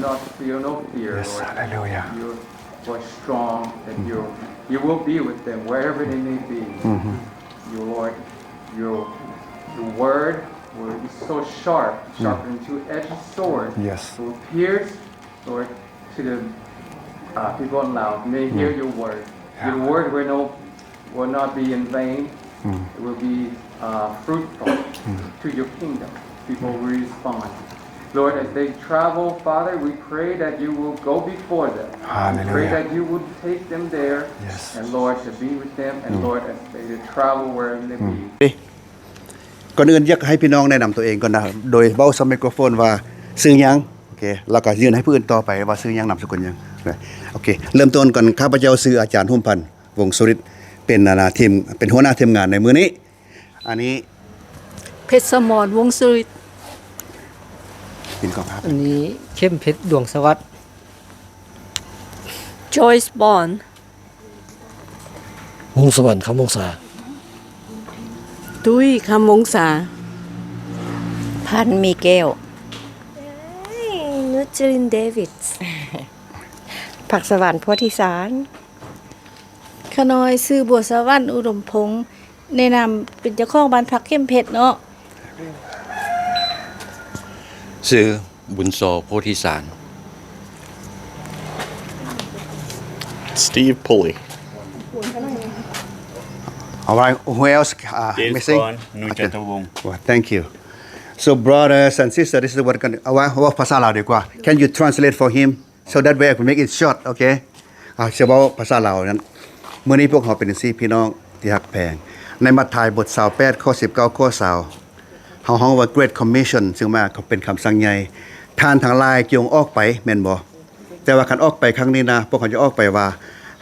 not feel no fear, Yes, Lord. hallelujah. You are strong, and you will be with them wherever they may be. You, Lord, your word is so sharp, sharper than two-edged sword. Yes. Will pierce, Lord, to the people aloud. May hear your word. Your word will not be in vain. It will be fruitful to your kingdom. People will respond. Lord, as they travel, Father, we pray that you will go before them. We pray Hallelujah. that you would take them there, Yes. and Lord, to be with them, and Lord, as they travel wherever they be. ก่อนอื่นอยากให้พี่น้องแนะนำตัวเองก่อนนะโดยเบ้าสไมโครโฟนว่าซื้อหยังโอเคแล้วก็ยืนให้ผู้อื่นต่อไปว่าซื้อหยังนามสกุลหยังโอเคเริ่มต้นก่อนข้าพเจ้าชื่ออาจารย์หุ่มพันธ์วงศ์สุริตเป็นทีมเป็นหัวหน้าทีมงานในมื้อนี้อันนี้เพชรสมรวงศ์สุริต เป็นกองทัพ อันนี้เข้มเพชรดวงสวัสดิ์ Joyce Bond วงสวรรค์คำวงศา ตุ้ยคำวงศา พันมีแก้ว นุจรินเดวิดส์ ผักสวรรค์โพธิสาร ขน้อยซื้อบัวสวรรค์อุดมพงษ์ในนามเป็นเจ้าของบ้านพักเข้มเพชรเนาะ ชื่อบุญโซโพธิสาร Steve Pulley. All right who else Dave missing Kwan, Nujatawong. Well, thank you so brothers and sisters this is whatกันว่าภาษาลาวดีกว่า Can you translate for him so that way I can make it short okay เฉพาะภาษาลาวนั้นมื้อนี้พวกเขาเป็นสี่พี่น้องที่ฮักแพงในมัทธิวบท28ข้อ19ข้อ20เฮาฮ้องว่า Great Commission ซึ่งมาเขาเป็นคำสั่งใหญ่ท่านทั้งหลายจงออกไปแม่นบ่แต่ว่าคันออกไปครั้งนี้นะพวกเขาจะออกไปว่า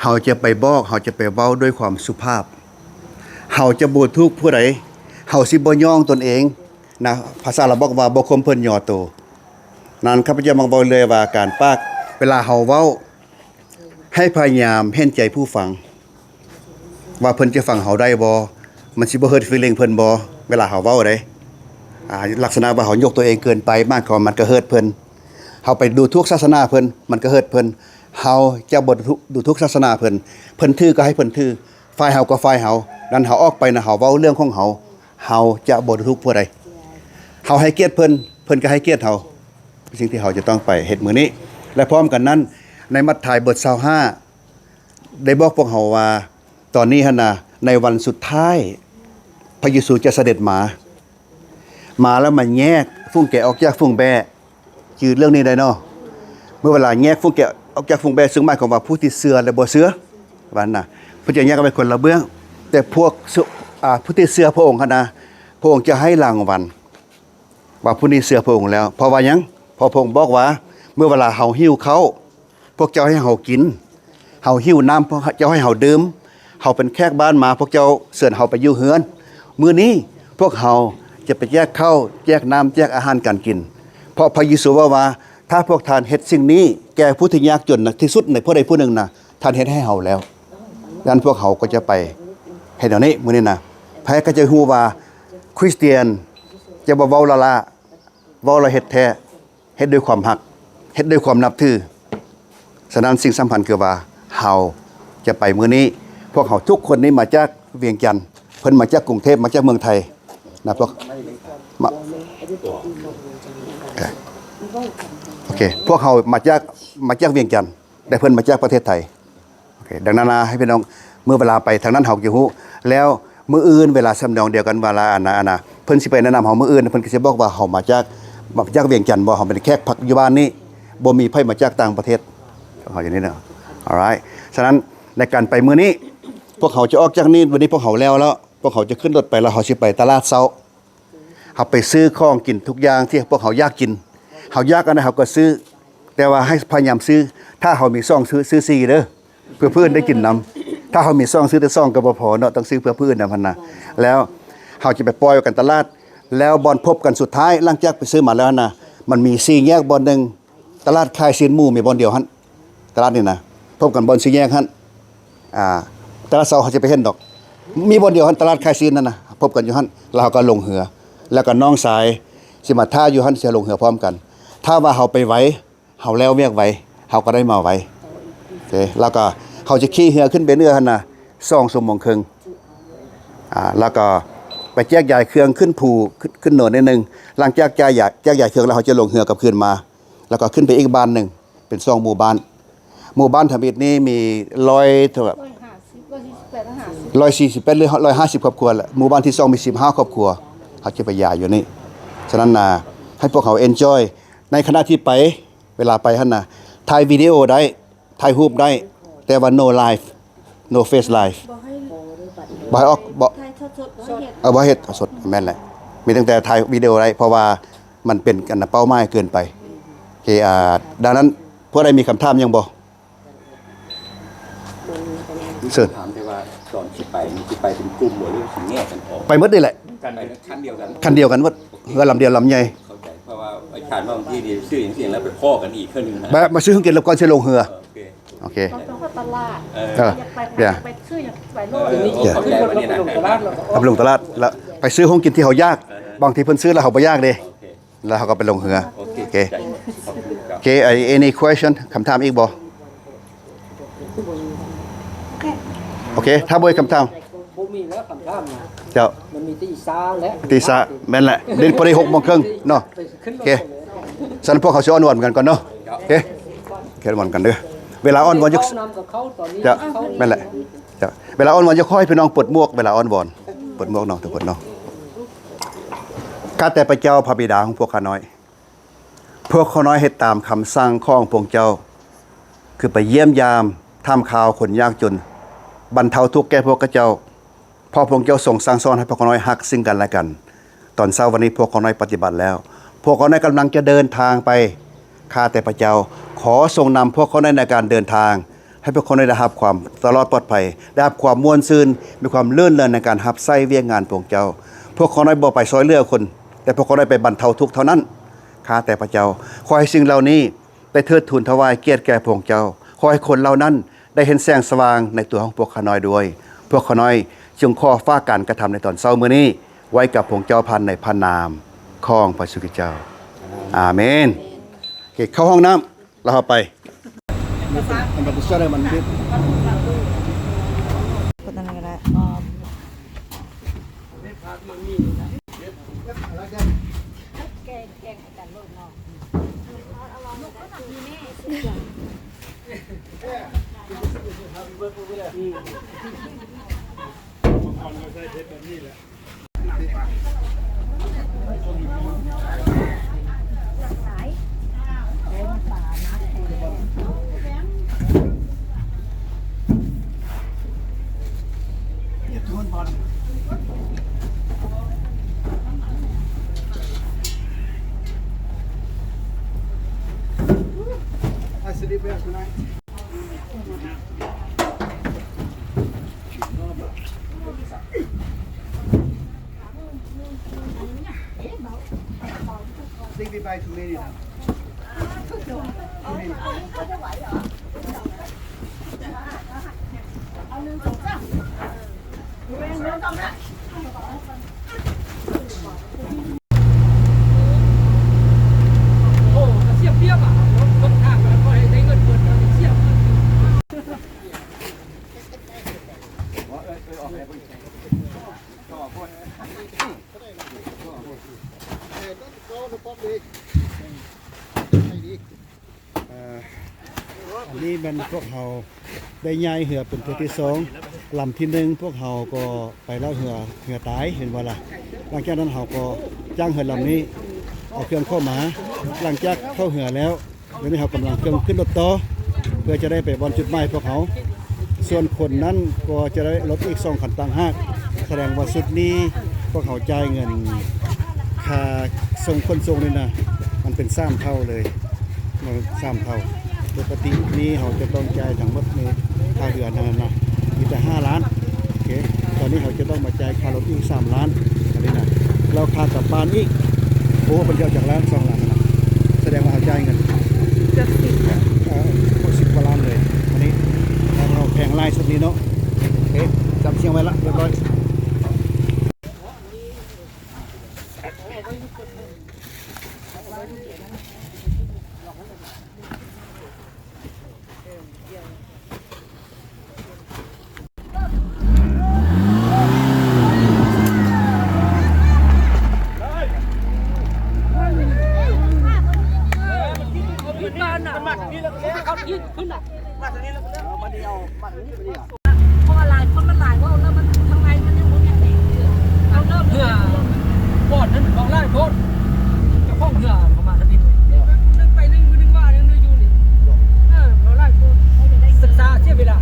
เฮาจะไปบอกเฮาจะไปเว้าด้วยความสุภาพเฮาจะบ่ทุกข์ผู้ใดเฮาสิบ่ย่องตนเองนะภาษาเราบอกว่าบ่คมเพิ่นย่อโตนั้นข้าพเจ้ามักบอกเลยว่าการปากเวลาเฮาเว้าให้พยายามเห็นใจผู้ฟังว่าเพิ่นจะฟังเฮาได้บ่มันสิบ่เฮิร์ตฟีลลิ่งเพิ่นบ่เวลาเฮาเว้าได้ลักษณะว่าเฮายกตัวเองเกินไปมากกว่ามันก็เฮิร์ตเพิ่นเฮาไปดูทุกศาสนาเพิ่นมันก็เฮิร์ตเพิ่นเฮาจะบ่ดูทุกศาสนาเพิ่นถือก็ให้เพิ่นถือฝ่ายเฮาก็ฝ่ายเฮานั้นเฮาออกไปนะเฮาเว้าเรื่องของเฮาเฮาจะบ่ดูทุกผู้ใดเฮาให้เกียรติเพิ่นก็ให้เกียรติเฮาสิ่งที่เฮาจะต้องไปเฮ็ดมื้อนี้และพร้อมกันนั้นในมัทธิวบท25ได้บอกพวกเฮาว่าตอนนี้หั่นน่ะในวันสุดท้ายพระเยซูจะเสด็จมาแล้วมันแยกฝูงแกะออกจากฝูงแบะจือเรื่องนี้ได้เนาะเมื่อเวลาแยกฝูงแกะออกจากฝูงแบะซึ่งหมายความว่าผู้ที่เชื่อและบ่เชื่อว่าน่ะเพิ่นจะแยกกันเป็นคนละเบื้องแต่พวกผู้ที่เชื่อพระองค์หั่นน่ะพระองค์จะให้รางวัลว่าผู้นี้เชื่อพระองค์แล้วเพราะว่าหยังเพราะพระองค์บอกว่าเมื่อเวลาเฮาหิวเขาพวกเจ้าให้เฮากินเฮาหิวน้ำพวกเจ้าให้เฮาดื่มเฮาเป็นแขกบ้านมาพวกเจ้าเชิญเฮาไปอยู่เฮือนมื้อนี้พวกเฮาจะไปแยกข้าวแยกน้ำแยกอาหารกันกินเพราะพระเยซูว่าถ้าพวกท่านเฮ็ดสิ่งนี้แก่ผู้ที่ยากจนที่สุดในผู้ใดผู้หนึ่งน่ะท่านเฮ็ดให้เฮาแล้วดังนั้นพวกเขาก็จะไปเฮ็ดแนวนี้มื้อนี้น่ะแพ้ก็จะฮู้ว่าคริสเตียนจะบ่เว้าละเว้าละเฮ็ดแท้เฮ็ดด้วยความรักเฮ็ดด้วยความนับถือฉะนั้นสิ่งสำคัญคือว่าเฮาจะไปมื้อนี้พวกเขาทุกคนนี้มาจากเวียงจันทน์เพิ่นมาจากกรุงเทพมาจากเมืองไทยนะพวกโอเคพวกเขามาจากเวียงจันทน์แต่เพิ่นมาจากประเทศไทยโอเคดังนั้นให้พี่น้องเมื่อเวลาไปทางนั้นเฮาจะฮู้แล้วมื้ออื่นเวลาสำนองเดียวกันเวลาอันน่ะเพิ่นสิไปแนะนำเฮามื้ออื่นเพิ่นก็สิบอกว่าเฮามาจากเวียงจันทน์บ่เฮาเป็นแขกพักอยู่บ้านนี้บ่มีไผมาจากต่างประเทศเฮาอย่างนี้เนาะ alright ฉะนั้นในการไปมื้อนี้พวกเขาจะออกจากนี้วันนี้พวกเขาแล้วพวกเขาจะขึ้นรถไปแล้วเขาสิไปตลาดเช้าเขาไปซื้อของกินทุกอย่างที่พวกเขาอยากกินเขาอยากอันนั้นเขาก็ซื้อแต่ว่าให้พยายามซื้อถ้าเขามีซองซื้อ4เด้อเพื่อเพื่อนได้กินนำถ้าเขามีซองซื้อแต่ซองก็บ่พอเนาะต้องซื้อเพื่อเพื่อนนำพันน่ะแล้วเขาจะไปปล่อยกันตลาดแล้วบอนพบกันสุดท้ายหลังจากไปซื้อมาแล้วนะมันมี4แยกบอนนึงตลาดขายซีนหมูมีบอนเดียวหั่นตลาดนี่นะพบกันบอน4แยกหั่นตลาดเช้าเขาจะไปเห็นดอกมีบอนเดียวหั่นตลาดขายซีนนั่นน่ะพบกันอยู่หั่นแล้วเขาก็ลงเหือแล้วก็น้องสายสิมาท่าอยู่หั่นสิลงเหือพร้อมกันถ้าว่าเฮาไปไหว เฮาแล้วเวียกไว้เฮาก็ได้มาไว้โอเคแล้วก็เขาจะขี่เรือขึ้นไปเรือหั่นน่ะ2 ชั่วโมงครึ่งแล้วก็ไปแจกจ่ายเครื่องขึ้นภูขึ้นโหนดนิดนึงหลังจากแจกจ่ายเครื่องแล้วเขาจะลงเรือกลับคืนมา แล้วก็ขึ้นไปอีกบ้านหนึงเป็น2หมู่บ้านทำอิฐนี้มี100เท่ากับ148หรือ150ครอบครัวแหละหมู่บ้านที่2มี15ครอบครัวเขาจะไปย้ายอยู่นี่ฉะนั้นให้พวกเขา enjoy ในขณะที่ไปเวลาไปหั่นน่ะถ่ายวิดีโอได้ถ่ายรูปได้แต่ว่า no live no face live บ่ให้ออกบ่เฮ็ดสดแม่นแหละมีตั้งแต่ถ่ายวิดีโอได้เพราะว่ามันเป็นกันเป้าหมายเกินไปโอเคดังนั้นพวกใดมีคำถามยังบ่เชิญ ถามแต่ว่าตอนที่ไปนี่ที่ไปเป็นกลุ่มหรือสิแยกกันออก ไปหมดนี่แหละ ไปคันเดียวกัน คันเดียวกันหมดเรือลำเดียวลำใหญ่ เข้าใจเพราะว่าไอ้ขานว่าบางทีนี่ซื้ออย่างเสียงแล้วไปพ่อกันอีกเครื่องนึงนะ มาซื้อเครื่องกินแล้วก่อนสิลงเรือ โอเค โอเค ต้องเข้าตลาด อยากไปเดี๋ยว ไปซื้ออย่างไปโลด เข้าใจว่านี่นะ เอาไปลงตลาดแล้วไปซื้อของกินที่เขายากบางทีเพิ่นซื้อแล้วเขาบ่ยากเด้แล้วเขาก็ไปลงเรือ โอเค โอเค ขอบคุณครับ โอเค any question คำถามอีกบ่โอเคถ้าบ่มีคำถาม บ่มีแล้วคำถามนะ เจ้า มันมีตีซาและ ตีสะแม่นแหละเดินพอดี6:30นเนาะ ไปขึ้น โอ รถ เคสันพวกเขาสิอ้อนวอนกันก่อนเนาะโอเคอ้อนวอนกันเด้อเวลาอ้อนวอนจะ เข้านำกับเขาตอนนี้ จะแม่นแหละจะเวลาอ้อนวอนจะค่อยพี่น้องปลดหมวกเวลาอ้อนวอนปลดหมวกเนาะทุกคนเนาะข้าแต่พระเจ้าพระบิดาของพวกข้าน้อยพวกข้าน้อยเฮ็ดตามคำสั่งของพระองค์เจ้าคือไปเยี่ยมยามทำข่าวคนยากจนบรรเทาทุกข์แก่พวกข้าเจ้าพอพระองค์เจ้าทรงสั่งสอนให้พวกข้าน้อยฮักซึ่งกันและกันตอนเช้าวันนี้พวกข้าน้อยปฏิบัติแล้วพวกข้าน้อยกำลังจะเดินทางไปข้าแต่พระเจ้าขอทรงนำพวกเขาในการเดินทางให้พวกเขาได้รับความตลอดปลอดภัยได้รับความม่วนซื่นมีความลื่นเริงในการรับใช้เวียกงานพระองค์เจ้าพวกเขาน้อยบ่ไปซอยเหลือคนแต่พวกเขาได้ไปบรรเทาทุกข์เท่านั้นข้าแต่พระเจ้าขอให้สิ่งเหล่านี้ได้เทิดทูนถวายเกียรติแก่พระองค์เจ้าขอให้คนเหล่านั้นได้เห็นแสงสว่างในตัวของพวกข้าน้อยด้วยพวกข้าน้อยจึงขอฝากการกระทำในตอนเช้ามื้อนี้ไว้กับพระองค์เจ้าพันในพระนามของพระสุคิเจ้าอาเมนโอเคเข้าห้องน้ำแล้วเราไปมันจะช่วยได้มันนิด คนนั้นก็ได้ เสียบเรียบอ่ะรถทางแล้วก็ให้ได้เงินเบิดแล้วเสียบ อันนี้เป็นพวกเราได้ย้ายเหือเป็นตัวที่สองลำที่หนึ่งพวกเราก็ไปแล้วเหือตายเห็นว่าล่ะหลังจากนั้นเราก็จ้างเหือลำนี้เอาเครื่องเข้ามาหลังจากเข้าเหือแล้วเดี๋ยวนี้เรากำลังเครื่องขึ้นรถต่อเพื่อจะได้ไปบอลจุดหมายพวกเขาส่วนคนนั้นก็จะได้รถอีก2 คันต่างหากแสดงว่าสุดนี้พวกเขาจ่ายเงินค่าส่งคนส่งนี่นะมันเป็น3 เท่าเลยมัน3 เท่าปกตินี้เราจะต้องจ่ายทั้งหมดในค่าเรือนั่นนะมีแต่5 ล้านโอเคตอนนี้เราจะต้องมาจ่ายค่ารถอีก3 ล้านอันนี้นะเราค่ากลับบ้านอีกโอ้เป็นเดียวจากล้าน2 ล้านนะแสดงว่าเราจ่ายเงินเกือบ10 กว่าล้านเลยอันนี้เราแพงไล่สุดนี้เนาะโอเคจำเชียงไว้ละเรียบร้อย ขึ้นมาน่ะเขายิงขึ้นน่ะพอหลายคนมันหลายว่าแล้วมันทางในมันยังมันแตกเอาเริ่มเหื่อก่อนนั้นของไล่โทษจะข้องเหื่อประมาณนั้นนึงไปนึงว่านึงอยู่นี่เราไล่โทษศึกษาเสียเวลา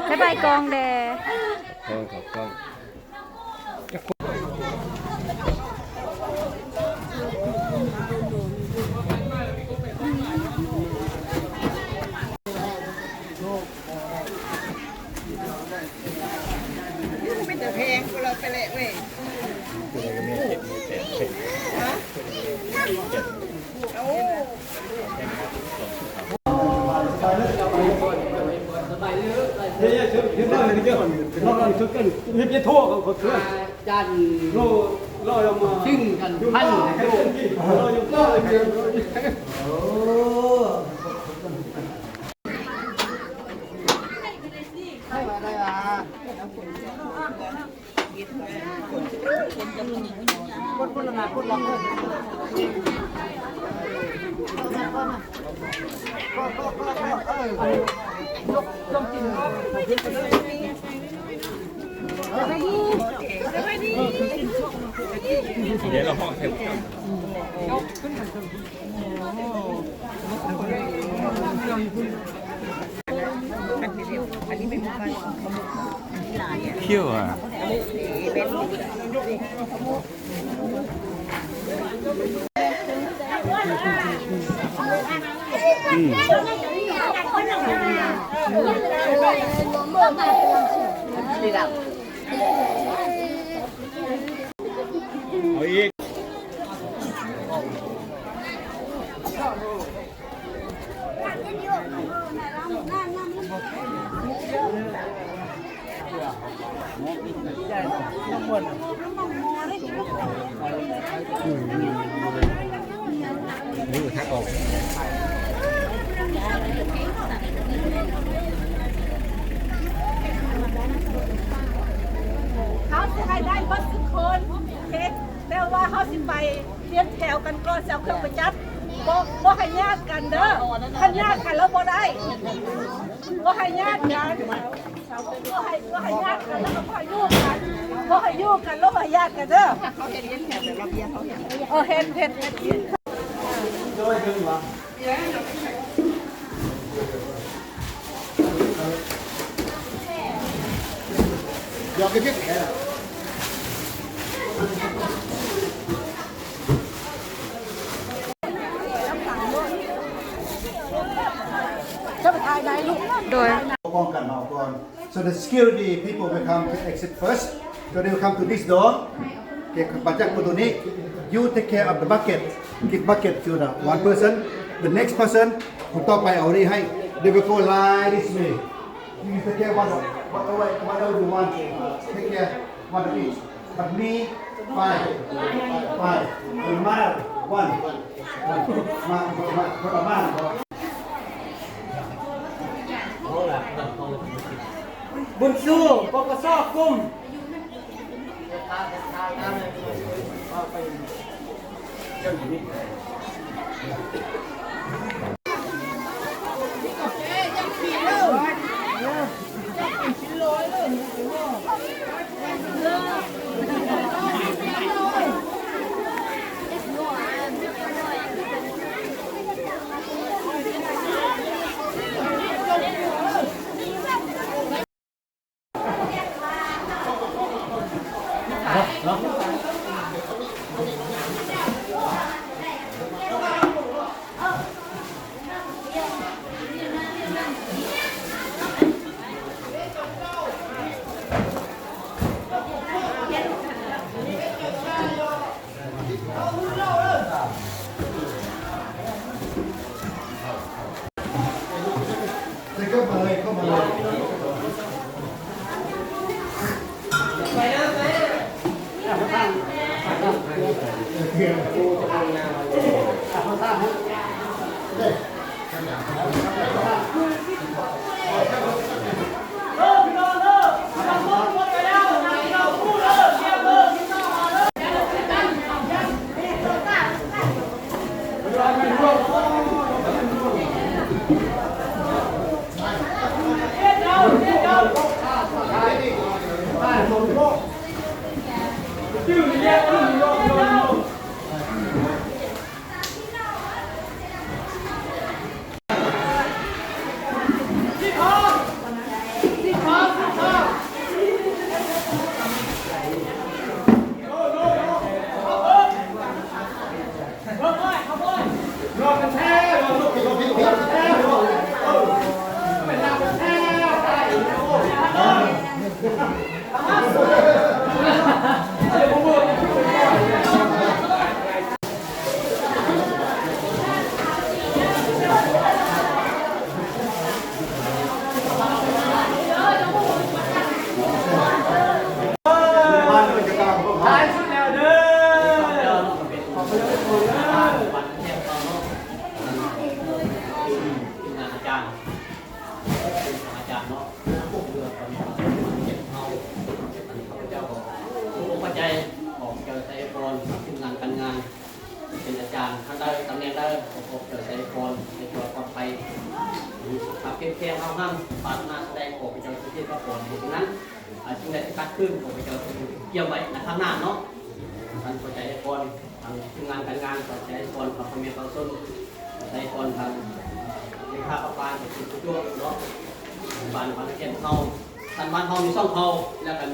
บ๊ายบายกองแด เดี๋ยวเราห้องเทป เที่ยวอ่ะ เอาอีก นี่ทักออก เขาจะให้ได้เบิดทุกคนเฮ็ดแต่ว่าเขาสิไปเรียนแถวกันก่อนสิเอาเครื่องไปจับบ่ให้ญาติกันเด้อถ้าญาติกันแล้วบ่ได้บ่ให้ญาติกันบ่ให้ญาติกันแล้วก็บ่ให้ยุ่งกันบ่ให้ยุ่งกันแล้วบ่ให้ญาติกันเด้อเขาเฮ็ดเรียนแถวแต่ระเบียบเขาเฮ็ดจะไปถ่ายไหนลูกโดย So the security people will come to exit first. So they will come to this door. Okay, pajak untuk ni, you take care of the bucket. Give bucket to the one person. The next person, คนต่อไปเอานี่ให้ They will go like this way. You take care whatever you want. Take care one of each. But me, five. Umar, one. Ma. บุญสู้ปกสกุ้ม เข้ามาเลยเข้ามาเลย เป็นอาจารย์ท่านได้ตำแหน่งได้ผมเกิดใจพรในตัวปลอดภัยขับเพียงเข้าห้างปาดหน้าแสดงผมไปเจอที่พระพรเพราะนั้นจึงได้คัดขึ้นผมไปเจอเกี่ยวไว้ในข้างหน้าเนาะท่านเข้าใจพรทางทีมงานการงานเข้าใจพรความเมียความส้นใจพรทางเลขาประปานกับทุกตัวเนาะบ้านเก็บเขาท่านบ้านเขามีช่องเขาแล้วกัน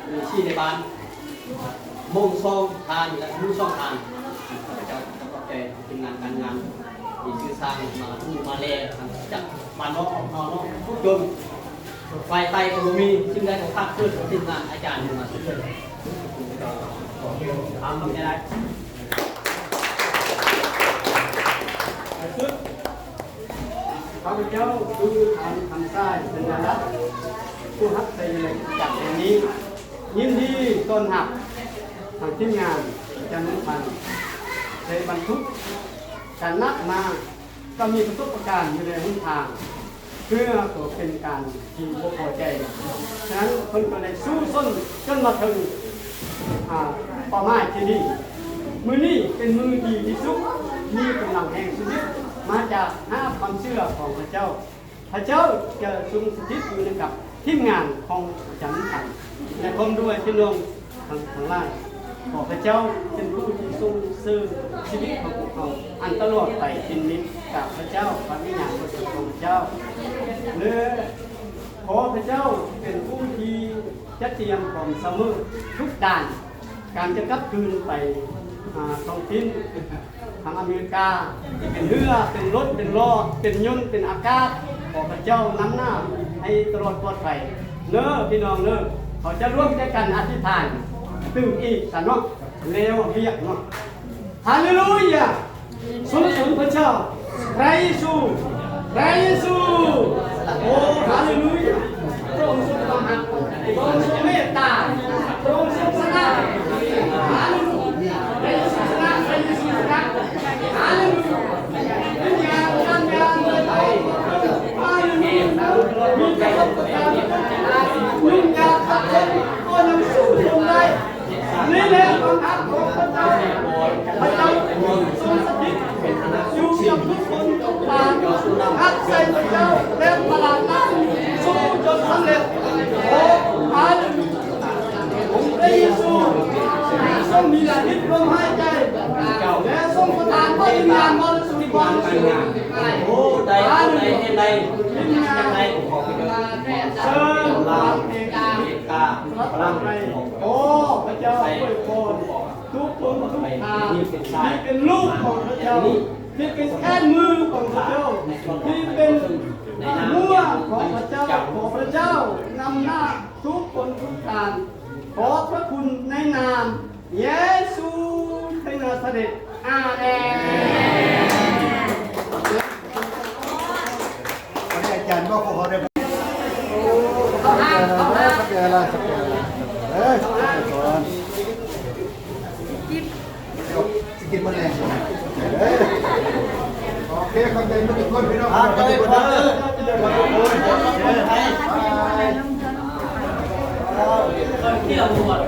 มีชี้ในบ้านมุ่งช่องทานและมุ่งช่องทานข้าพเจ้าต้องขอบใจทีมงานการงานที่ชื่อสร้างมาทุ่งมาเลจากบ้านนอกออกนอกทุกจนไฟไตก็มีจึงได้ของภาคขึ้นทีมงานอาจารย์มาช่วยทำไม่ได้ข้าพเจ้าคือทำใต้เป็นนรัตผู้รับใจในจากอย่างนี้ยินดีต้อนรับทางทีมงานอาจารย์นุพันธ์ในบรรทุกการนักมาก็มีประสบการณ์อยู่ในหุ้นทางเพื่อตัวเป็นการที่พอใจฉะนั้นคนก็ได้สู้ส้นจนมาถึงเป้าหมายที่ดีมือนี้เป็นมือดีที่สุดมีกำลังแห่งชีวิตมาจากความเชื่อของพระเจ้าพระเจ้าจะทรงสถิตอยู่ในกับทีมงานของอาจารย์นุพันธ์และผมด้วยพี่น้องทั้งหลายขอพระเจ้าเป็นผู้ที่ทรงซื่อชีวิตของพวกเราอันตลอดไปเป็นนิจกับพระเจ้าพระวิญญาณบริสุทธิ์ของพระเจ้าและขอพระเจ้าเป็นผู้ที่จะเตรียมพร้อมเสมอทุกด้านการจะกลับคืนไปท้องถิ่นทางอเมริกาเป็นเรือเป็นรถเป็นล้อเป็นยนต์เป็นอากาศขอพระเจ้านำหน้าให้ตลอดปลอดภัยเน้อพี่น้องเน้อเขาจะร่วมใจกันอธิษฐานตื่นอีกสันเนาะ เลวเรียกเนาะฮาเลลูยาสรรเสริญพระเจ้าพระเยซูพระเยซูโอ้ฮาเลลูยาพระองค์ทรงกำลังพระองค์ทรงเมตตาพระองค์ทรงชนะฮาเลลูยาพระเยซูชนะพระเยซูชนะฮาเลลูยาวิญญาณเลยไปฮาเลลูยามีแต่พระประทานวิญญาณตัดสินก็นำสู้ลงได้นี่แหละความรักของพระเจ้าพระเจ้าทรงสถิตอยู่กับทุกคนทุกทางรักใส่พระเจ้าและตลาดนั้นสู้จนสำเร็จโอ้อาเลลูยาองค์พระเยซูทรงมีหน้าที่ลมหายใจและทรงประทานพระวิญญาณบริสุทธิ์ความสุขโอ้อาเลลูยาวิญญาณเชิญพลังเอกาพลังในโอ้พระเจ้าอวยพรทุกคนทุกทางที่เป็นลูกของพระเจ้าที่เป็นแค่มือของพระเจ้าที่เป็นมือของพระเจ้าขอพระเจ้านำหน้าทุกคนทุกทางขอพระคุณในนามเยซูในนาซาเรตอาเมน วันนี้อาจารย์บอกพวกเขาได้สักแก่ละสักแก่ละก่อนกินมะแรงโอเคขอบใจทุกคนพี่น้องขอบใจทุกคนเที่ยวหมด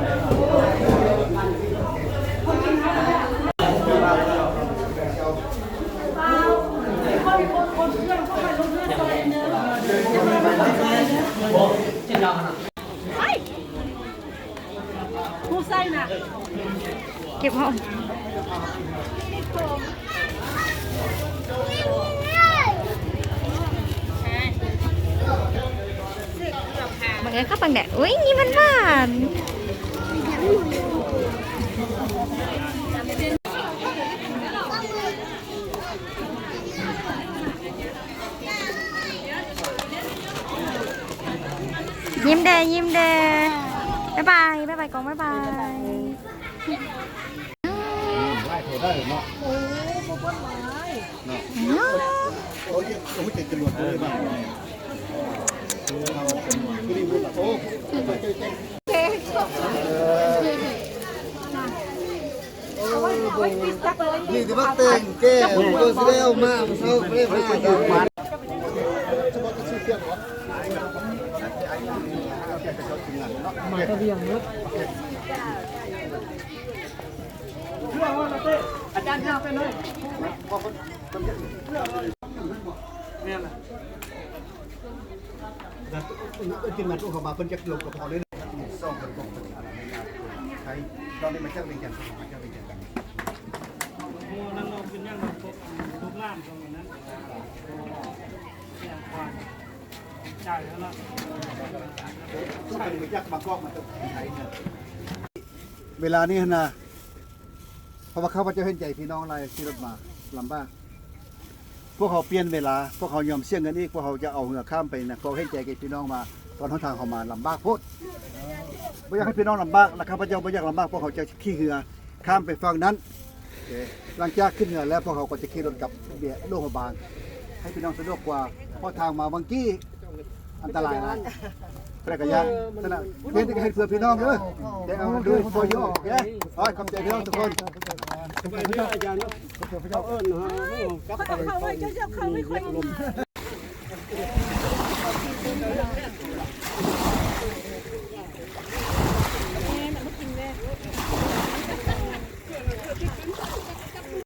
ผู้ใส่น่ะ เก็บห้องบางอย่างข้าวปังแดดอุ้ยนี่มันหวานยิ้มเดย์ยิ้มเดย์บ๊ายบายบ๊ายบายกองบ๊ายบาย ได้เนาะโอ้บ่บ่หลายเนาะโอ้ยโอ้ยจะรวดเลยบ้างโอ้นี่ที่ว่าเต็งแก้วก็สิได้เอามาเซาเรียกมาอยู่บ้านมาตะเบียงเนอะอาจารย์ยาวไปเลยเนี่ยแหละ จริงๆมันต้องเข้ามาเพิ่นจะลงกับพอเลยซ่อมกับตรงใครตอนนี้มาเจ้าเป็นกันมาเจ้าเป็นกัน โอ้นั่นเราเป็นยังไงทุกล้านตรงนั้นจ่ายแล้วล่ะ ทุกคนไปยักมากอกมาตรงไทยเนี่ยเวลานี้นะเพราะว่าเขาพระเจ้าเห็นใจพี่น้องอะไรที่รถมาลำบากพวกเขาเปลี่ยนเวลาพวกเขายอมเสี่ยงกันอีกพวกเขาจะเอาเหือข้ามไปนะเขาเห็นใจกับพี่น้องมาตอนทางเขามาลำบากโพดไม่อยากให้พี่น้องลำบากแล้วข้าพเจ้าไม่อยากลำบากพวกเขาจะขี่เหือข้ามไปฝั่งนั้นหลังจากขึ้นเหือแล้วพวกเขาก็จะขี่รถกลับเบียโรงพยาบาลให้พี่น้องสะดวกกว่าเพราะทางมาบางกี้อันตรายนะแต่ก็ยังนั่นแหละเพื่อนที่ให้เพื่อพี่น้องเด้อเดี๋ยวเอาดูโฟโยออกแกขอบใจพี่น้องทุกคนไปเรื่อยอาจารย์เขาเอิ้นฮะกับ เขาเอาไว้เจ้าเขาไม่ค่อย